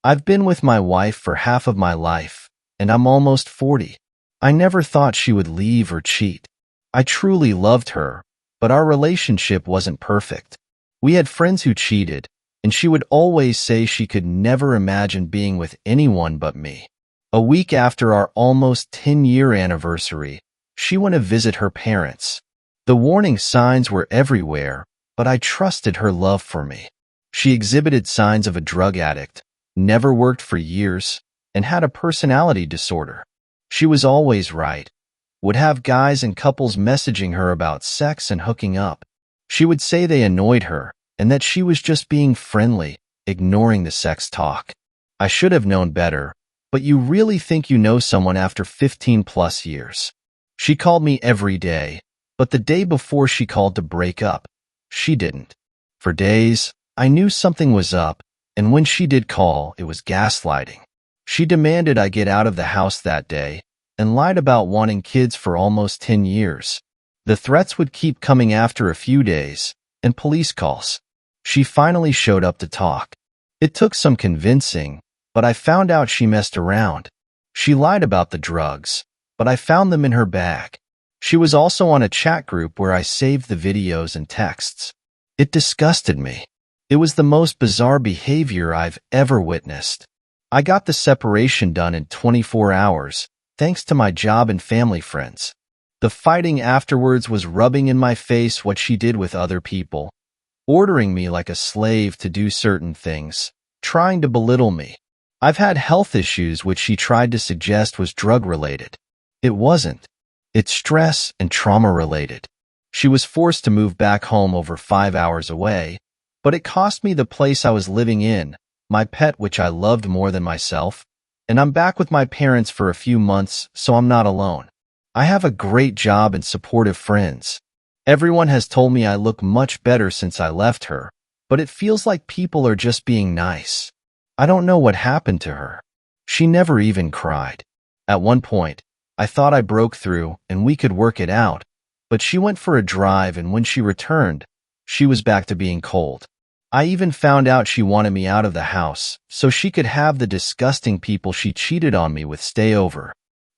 I've been with my wife for half of my life, and I'm almost 40. I never thought she would leave or cheat. I truly loved her, but our relationship wasn't perfect. We had friends who cheated, and she would always say she could never imagine being with anyone but me. A week after our almost 10-year anniversary, she went to visit her parents. The warning signs were everywhere, but I trusted her love for me. She exhibited signs of a drug addict, never worked for years, and had a personality disorder. She was always right, would have guys and couples messaging her about sex and hooking up. She would say they annoyed her and that she was just being friendly, ignoring the sex talk. I should have known better, but you really think you know someone after 15 plus years. She called me every day, but the day before she called to break up, she didn't. For days, I knew something was up, and when she did call, it was gaslighting. She demanded I get out of the house that day and lied about wanting kids for almost 10 years. The threats would keep coming after a few days, and police calls. She finally showed up to talk. It took some convincing, but I found out she messed around. She lied about the drugs, but I found them in her bag. She was also on a chat group where I saved the videos and texts. It disgusted me. It was the most bizarre behavior I've ever witnessed. I got the separation done in 24 hours, thanks to my job and family friends. The fighting afterwards was rubbing in my face what she did with other people, ordering me like a slave to do certain things, trying to belittle me. I've had health issues which she tried to suggest was drug-related. It wasn't. It's stress and trauma-related. She was forced to move back home over 5 hours away, but it cost me the place I was living in, my pet which I loved more than myself, and I'm back with my parents for a few months, so I'm not alone. I have a great job and supportive friends. Everyone has told me I look much better since I left her, but it feels like people are just being nice. I don't know what happened to her. She never even cried. At one point, I thought I broke through and we could work it out, but she went for a drive and when she returned, she was back to being cold. I even found out she wanted me out of the house so she could have the disgusting people she cheated on me with stay over.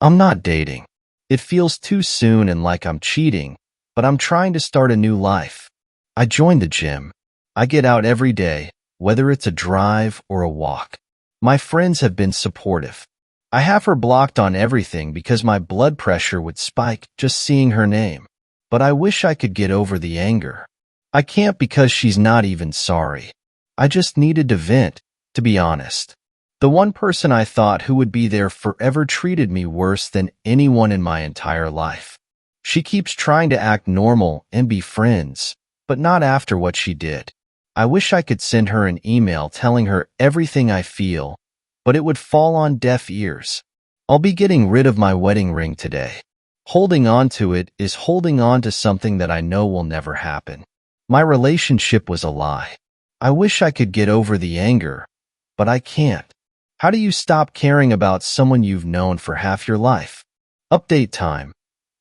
I'm not dating. It feels too soon and like I'm cheating, but I'm trying to start a new life. I joined the gym. I get out every day, whether it's a drive or a walk. My friends have been supportive. I have her blocked on everything because my blood pressure would spike just seeing her name. But I wish I could get over the anger. I can't because she's not even sorry. I just needed to vent, to be honest. The one person I thought who would be there forever treated me worse than anyone in my entire life. She keeps trying to act normal and be friends, but not after what she did. I wish I could send her an email telling her everything I feel, but it would fall on deaf ears. I'll be getting rid of my wedding ring today. Holding on to it is holding on to something that I know will never happen. My relationship was a lie. I wish I could get over the anger, but I can't. How do you stop caring about someone you've known for half your life? Update time.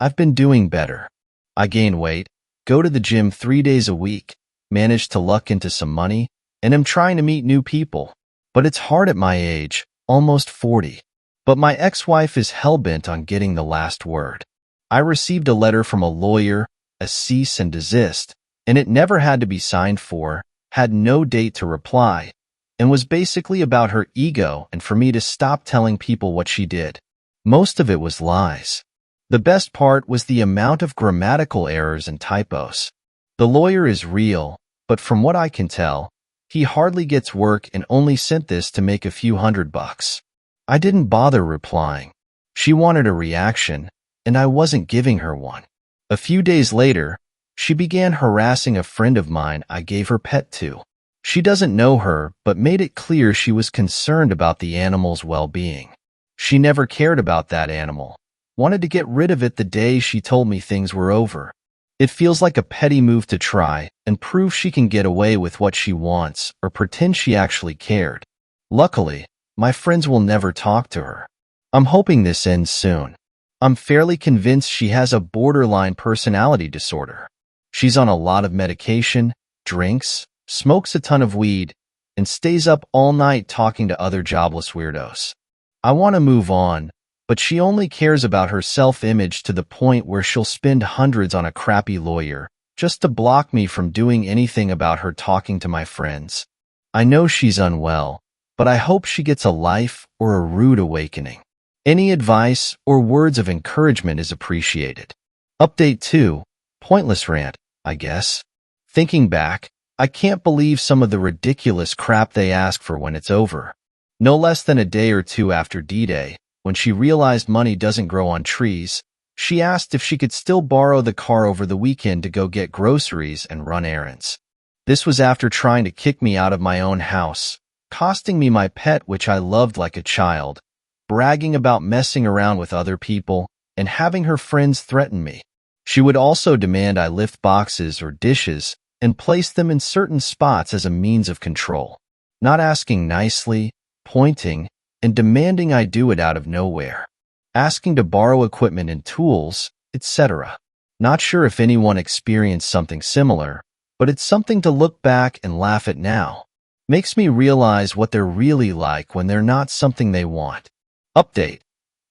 I've been doing better. I gained weight, go to the gym 3 days a week, managed to luck into some money, and am trying to meet new people. But it's hard at my age, almost 40. But my ex-wife is hell-bent on getting the last word. I received a letter from a lawyer, a cease and desist, and it never had to be signed for, had no date to reply, and was basically about her ego and for me to stop telling people what she did. Most of it was lies. The best part was the amount of grammatical errors and typos. The lawyer is real, but from what I can tell, he hardly gets work and only sent this to make a few $100. I didn't bother replying. She wanted a reaction, and I wasn't giving her one. A few days later, she began harassing a friend of mine I gave her pet to. She doesn't know her, but made it clear she was concerned about the animal's well-being. She never cared about that animal, wanted to get rid of it the day she told me things were over. It feels like a petty move to try and prove she can get away with what she wants or pretend she actually cared. Luckily, my friends will never talk to her. I'm hoping this ends soon. I'm fairly convinced she has a borderline personality disorder. She's on a lot of medication, drinks, smokes a ton of weed, and stays up all night talking to other jobless weirdos. I want to move on, but she only cares about her self-image to the point where she'll spend hundreds on a crappy lawyer just to block me from doing anything about her talking to my friends. I know she's unwell, but I hope she gets a life or a rude awakening. Any advice or words of encouragement is appreciated. Update 2. Pointless rant, I guess. Thinking back, I can't believe some of the ridiculous crap they ask for when it's over. No less than a day or two after D-Day, when she realized money doesn't grow on trees, she asked if she could still borrow the car over the weekend to go get groceries and run errands. This was after trying to kick me out of my own house, costing me my pet which I loved like a child, bragging about messing around with other people, and having her friends threaten me. She would also demand I lift boxes or dishes and place them in certain spots as a means of control, not asking nicely, pointing, and demanding I do it out of nowhere, asking to borrow equipment and tools, etc. Not sure if anyone experienced something similar, but it's something to look back and laugh at now. Makes me realize what they're really like when they're not something they want. Update.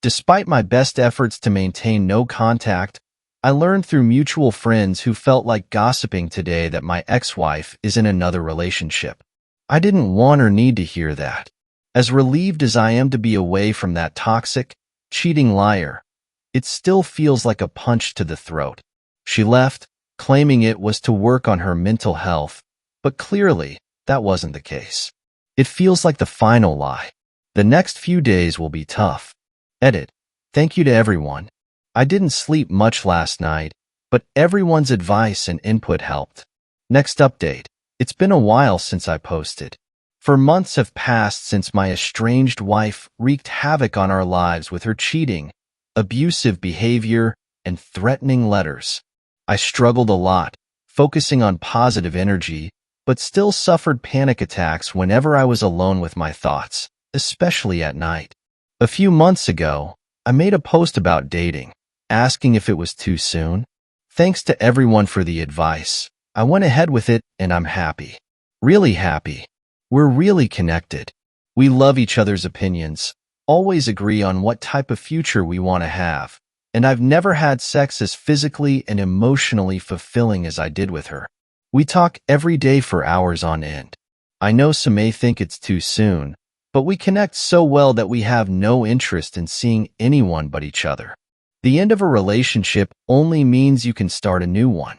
Despite my best efforts to maintain no contact, I learned through mutual friends who felt like gossiping today that my ex-wife is in another relationship. I didn't want or need to hear that. As relieved as I am to be away from that toxic, cheating liar, it still feels like a punch to the throat. She left, claiming it was to work on her mental health, but clearly that wasn't the case. It feels like the final lie. The next few days will be tough. Edit. Thank you to everyone. I didn't sleep much last night, but everyone's advice and input helped. Next update. It's been a while since I posted. For months have passed since my estranged wife wreaked havoc on our lives with her cheating, abusive behavior, and threatening letters. I struggled a lot, focusing on positive energy, but still suffered panic attacks whenever I was alone with my thoughts, especially at night. A few months ago, I made a post about dating, asking if it was too soon. Thanks to everyone for the advice. I went ahead with it, and I'm happy. Really happy. We're really connected. We love each other's opinions, always agree on what type of future we want to have, and I've never had sex as physically and emotionally fulfilling as I did with her. We talk every day for hours on end. I know some may think it's too soon, but we connect so well that we have no interest in seeing anyone but each other. The end of a relationship only means you can start a new one.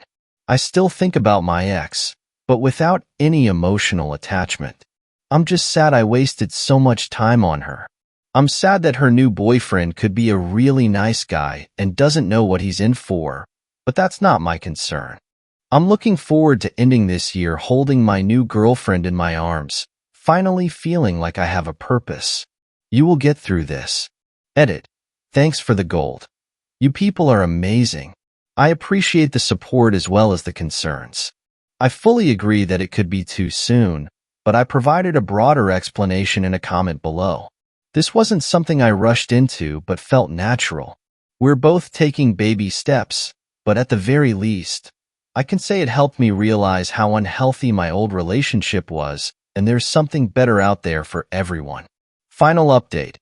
I still think about my ex, but without any emotional attachment. I'm just sad I wasted so much time on her. I'm sad that her new boyfriend could be a really nice guy and doesn't know what he's in for, but that's not my concern. I'm looking forward to ending this year holding my new girlfriend in my arms, finally feeling like I have a purpose. You will get through this. Edit. Thanks for the gold. You people are amazing. I appreciate the support as well as the concerns. I fully agree that it could be too soon, but I provided a broader explanation in a comment below. This wasn't something I rushed into but felt natural. We're both taking baby steps, but at the very least, I can say it helped me realize how unhealthy my old relationship was, and there's something better out there for everyone. Final update.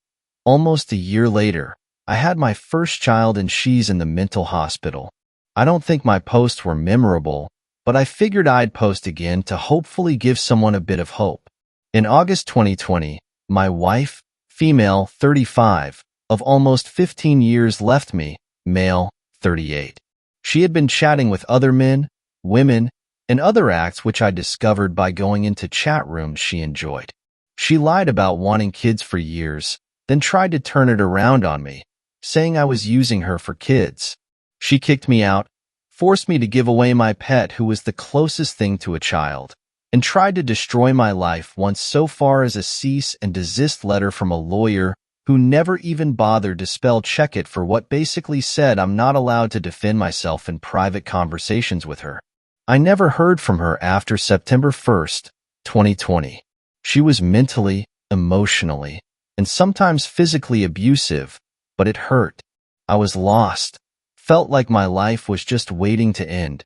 Almost a year later, I had my first child and she's in the mental hospital. I don't think my posts were memorable, but I figured I'd post again to hopefully give someone a bit of hope. In August 2020, my wife, female, 35, of almost 15 years left me, male, 38. She had been chatting with other men, women, and other acts which I discovered by going into chat rooms she enjoyed. She lied about wanting kids for years, then tried to turn it around on me, saying I was using her for kids. She kicked me out, forced me to give away my pet who was the closest thing to a child, and tried to destroy my life once so far as a cease and desist letter from a lawyer who never even bothered to spell check it for what basically said I'm not allowed to defend myself in private conversations with her. I never heard from her after September 1st, 2020. She was mentally, emotionally, and sometimes physically abusive, but it hurt. I was lost, felt like my life was just waiting to end,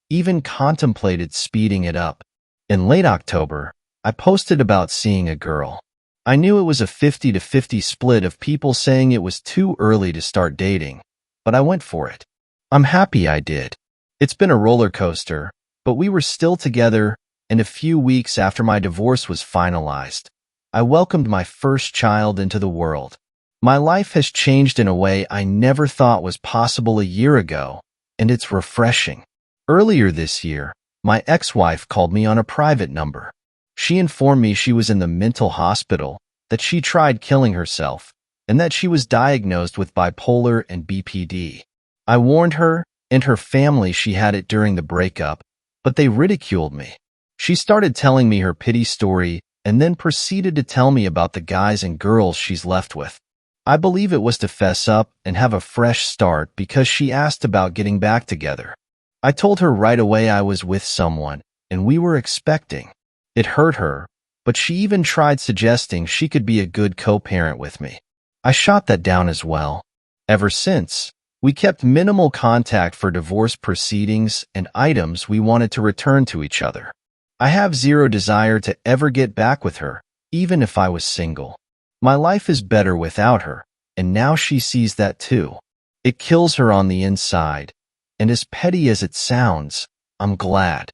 even contemplated speeding it up. In late October, I posted about seeing a girl. I knew it was a 50-50 split of people saying it was too early to start dating, but I went for it. I'm happy I did. It's been a roller coaster, but we were still together, and a few weeks after my divorce was finalized, I welcomed my first child into the world. My life has changed in a way I never thought was possible a year ago, and it's refreshing. Earlier this year, my ex-wife called me on a private number. She informed me she was in the mental hospital, that she tried killing herself, and that she was diagnosed with bipolar and BPD. I warned her and her family she had it during the breakup, but they ridiculed me. She started telling me her pity story and then proceeded to tell me about the guys and girls she's left with. I believe it was to fess up and have a fresh start because she asked about getting back together. I told her right away I was with someone, and we were expecting. It hurt her, but she even tried suggesting she could be a good co-parent with me. I shot that down as well. Ever since, we kept minimal contact for divorce proceedings and items we wanted to return to each other. I have zero desire to ever get back with her, even if I was single. My life is better without her, and now she sees that too. It kills her on the inside, and as petty as it sounds, I'm glad.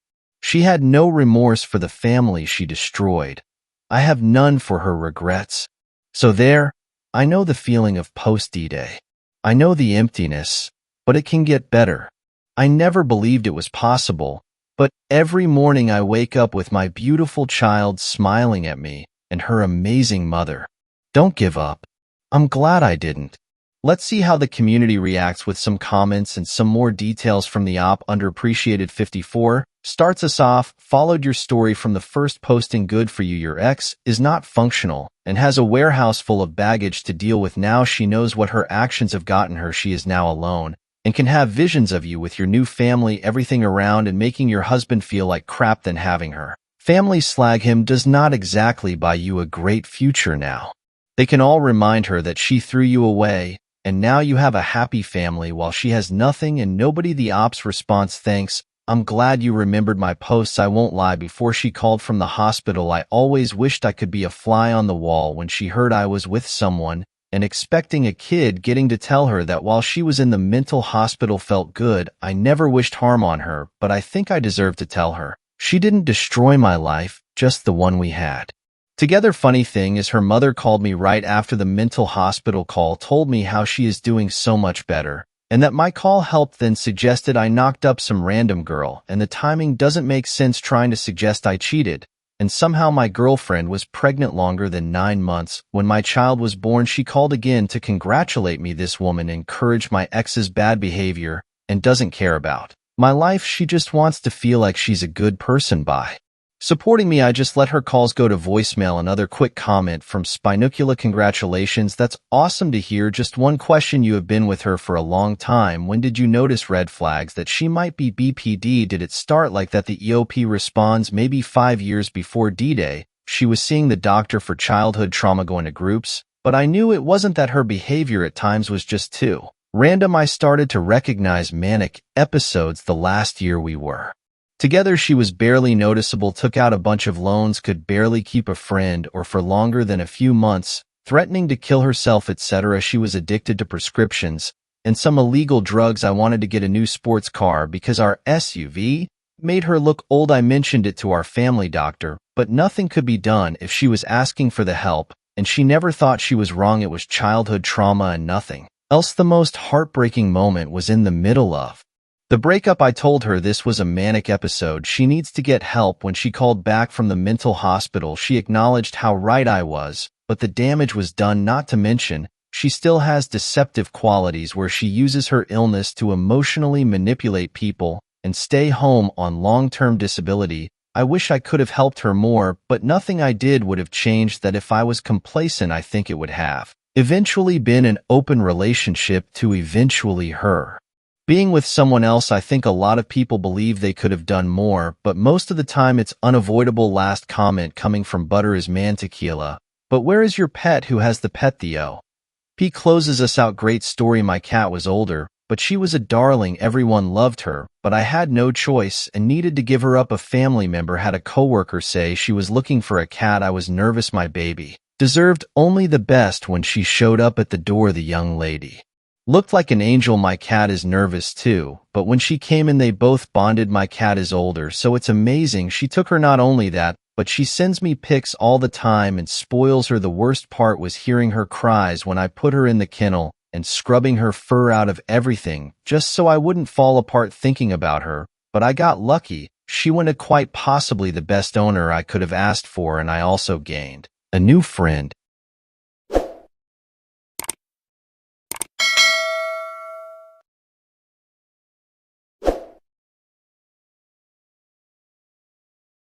She had no remorse for the family she destroyed. I have none for her regrets. So there, I know the feeling of post-D-Day. I know the emptiness, but it can get better. I never believed it was possible, but every morning I wake up with my beautiful child smiling at me and her amazing mother. Don't give up. I'm glad I didn't. Let's see how the community reacts with some comments and some more details from the underappreciated 54. Starts us off, followed your story from the first posting. Good for you. Your ex is not functional and has a warehouse full of baggage to deal with. Now she knows what her actions have gotten her. She is now alone and can have visions of you with your new family, everything around, and making your husband feel like crap than having her. Family slag him does not exactly buy you a great future now. They can all remind her that she threw you away, and now you have a happy family while she has nothing and nobody. The ops response: thanks. I'm glad you remembered my posts. I won't lie, before she called from the hospital, I always wished I could be a fly on the wall when she heard I was with someone and expecting a kid. Getting to tell her that while she was in the mental hospital felt good. I never wished harm on her, but I think I deserve to tell her. She didn't destroy my life, just the one we had together. Funny thing is, her mother called me right after the mental hospital call, told me how she is doing so much better, and that my call helped, then suggested I knocked up some random girl, and the timing doesn't make sense, trying to suggest I cheated, and somehow my girlfriend was pregnant longer than 9 months. When my child was born, she called again to congratulate me. This woman encouraged my ex's bad behavior and doesn't care about my life. She just wants to feel like she's a good person by supporting me. I just let her calls go to voicemail. Another quick comment from Spinocula: congratulations, that's awesome to hear. Just one question: you have been with her for a long time. When did you notice red flags that she might be BPD? Did it start like that? The EOP responds: maybe 5 years before D-Day. She was seeing the doctor for childhood trauma, going to groups, but I knew it wasn't that. Her behavior at times was just too random. I started to recognize manic episodes the last year we were together. She was barely noticeable, took out a bunch of loans, could barely keep a friend or for longer than a few months, threatening to kill herself, etc. She was addicted to prescriptions and some illegal drugs. I wanted to get a new sports car because our SUV made her look old. I mentioned it to our family doctor, but nothing could be done if she was asking for the help, and she never thought she was wrong. It was childhood trauma and nothing else. The most heartbreaking moment was in the middle of the breakup. I told her this was a manic episode. She needs to get help. When she called back from the mental hospital, she acknowledged how right I was, but the damage was done. Not to mention, she still has deceptive qualities where she uses her illness to emotionally manipulate people and stay home on long-term disability. I wish I could have helped her more, but nothing I did would have changed that. If I was complacent, I think it would have eventually been an open relationship to eventually her being with someone else. I think a lot of people believe they could have done more, but most of the time it's unavoidable. Last comment coming from Butter is Man Tequila. But where is your pet? Who has the pet? Theo P closes us out. Great story. My cat was older, But she was a darling, everyone loved her, but I had no choice and needed to give her up. A family member had a coworker say she was looking for a cat. I was nervous my baby deserved only the best. When she showed up at the door, the young lady looked like an angel. My cat is nervous too, but when she came in they both bonded. My cat is older, so it's amazing. She took her. Not only that, but she sends me pics all the time and spoils her. The worst part was hearing her cries when I put her in the kennel and scrubbing her fur out of everything just so I wouldn't fall apart thinking about her. But I got lucky. She went to quite possibly the best owner I could have asked for, and I also gained a new friend